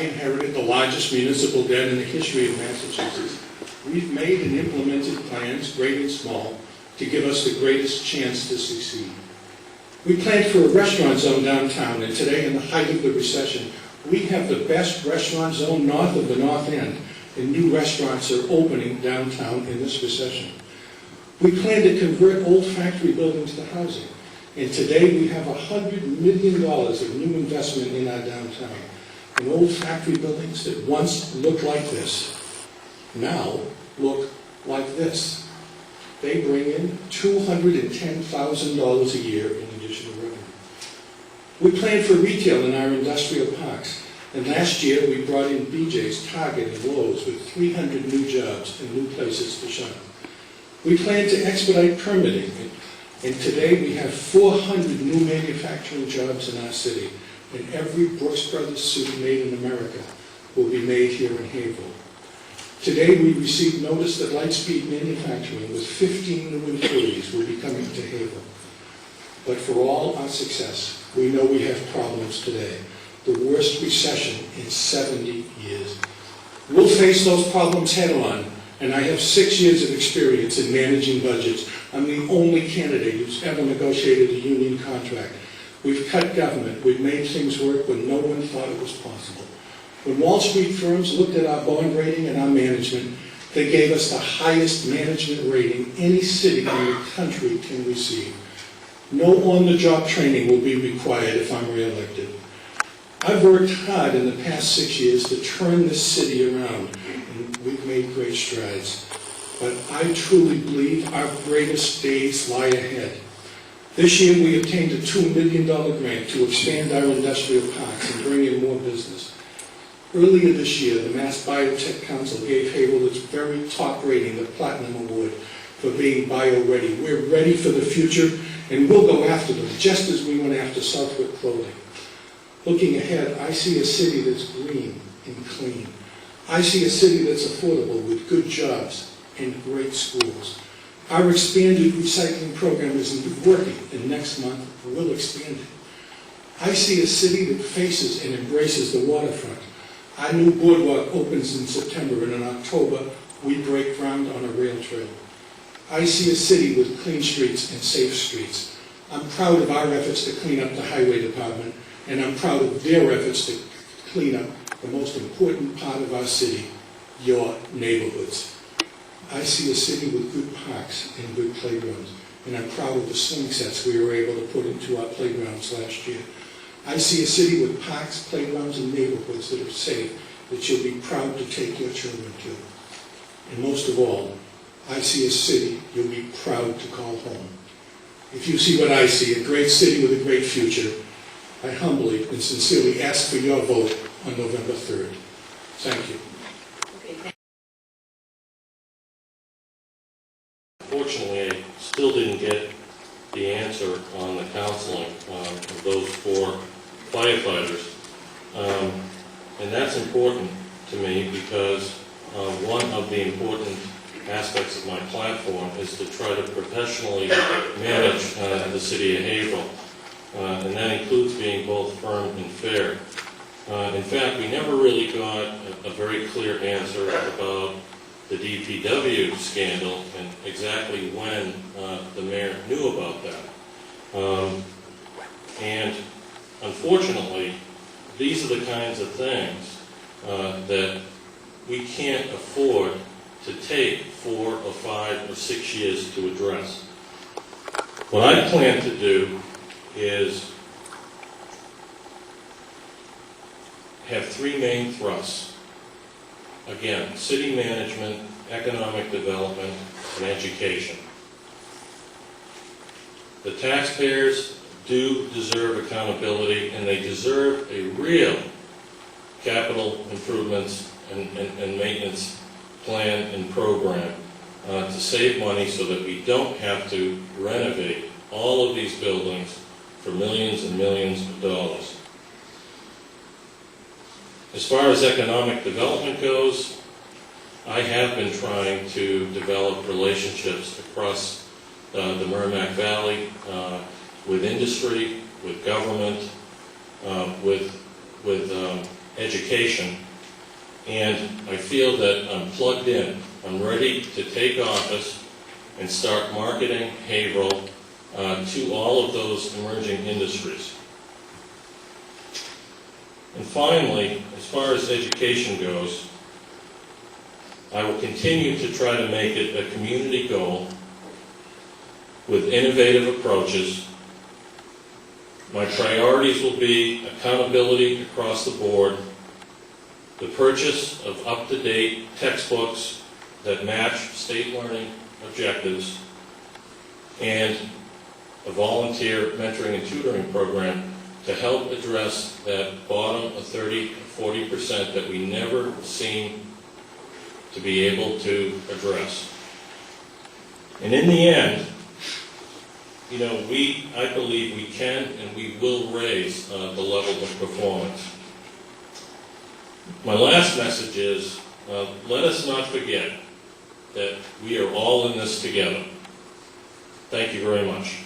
inherited the largest municipal debt in the history of Massachusetts, we've made and implemented plans, great and small, to give us the greatest chance to succeed. We planned for a restaurant zone downtown, and today, in the height of the recession, we have the best restaurant zone north of the North End, and new restaurants are opening downtown in this recession. We plan to convert old factory buildings to housing, and today we have $100 million of new investment in our downtown. And old factory buildings that once looked like this, now look like this. They bring in $210,000 a year in additional revenue. We plan for retail in our industrial parks, and last year we brought in BJ's, Target, and Lowe's with 300 new jobs and new places to shop. We plan to expedite permitting, and today we have 400 new manufacturing jobs in our city, and every Brooks Brothers suit made in America will be made here in Haverhill. Today we received notice that Lightspeed Manufacturing with 15 new employees will be coming to Haverhill. But for all our success, we know we have problems today. The worst recession in 70 years. We'll face those problems head on, and I have 6 years of experience in managing budgets. I'm the only candidate who's ever negotiated a union contract. We've cut government. We've made things work when no one thought it was possible. When Wall Street firms looked at our bond rating and our management, they gave us the highest management rating any city in the country can receive. No on-the-job training will be required if I'm reelected. I've worked hard in the past 6 years to turn this city around, and we've made great strides. But I truly believe our greatest days lie ahead. This year we obtained a $2 million grant to expand our industrial parks and bring in more business. Earlier this year, the Mass Biotech Council gave Haverhill its very top rating, the Platinum Award, for being bio-ready. We're ready for the future, and we'll go after them, just as we went after Southwick Clothing. Looking ahead, I see a city that's green and clean. I see a city that's affordable with good jobs and great schools. Our expanded recycling program is working, and next month we'll expand it. I see a city that faces and embraces the waterfront. Our new boardwalk opens in September, and in October we break ground on a rail trail. I see a city with clean streets and safe streets. I'm proud of our efforts to clean up the highway department, and I'm proud of their efforts to clean up the most important part of our city, your neighborhoods. I see a city with good parks and good playgrounds, and I'm proud of the swing sets we were able to put into our playgrounds last year. I see a city with parks, playgrounds, and neighborhoods that are safe, that you'll be proud to take your children to. And most of all, I see a city you'll be proud to call home. If you see what I see, a great city with a great future, I humbly and sincerely ask for your vote on November 3rd. Thank you. Unfortunately, I still didn't get the answer on the counseling of those 4 firefighters. And that's important to me because one of the important aspects of my platform is to try to professionally manage the city of Haverhill. And that includes being both firm and fair. In fact, we never really got a very clear answer about the DPW scandal and exactly when the mayor knew about that. And unfortunately, these are the kinds of things that we can't afford to take 4 or 5 or 6 years to address. What I plan to do is have 3 main thrusts. Again, city management, economic development, and education. The taxpayers do deserve accountability, and they deserve a real capital improvements and maintenance plan and program to save money so that we don't have to renovate all of these buildings for millions and millions of dollars. As far as economic development goes, I have been trying to develop relationships across the Merrimack Valley with industry, with government, with education, and I feel that I'm plugged in. I'm ready to take office and start marketing Haverhill to all of those emerging industries. And finally, as far as education goes, I will continue to try to make it a community goal with innovative approaches. My priorities will be accountability across the board, the purchase of up-to-date textbooks that match state learning objectives, and a volunteer mentoring and tutoring program to help address that bottom of 30 to 40% that we never seem to be able to address. And in the end, you know, I believe we can and we will raise the level of performance. My last message is, let us not forget that we are all in this together. Thank you very much.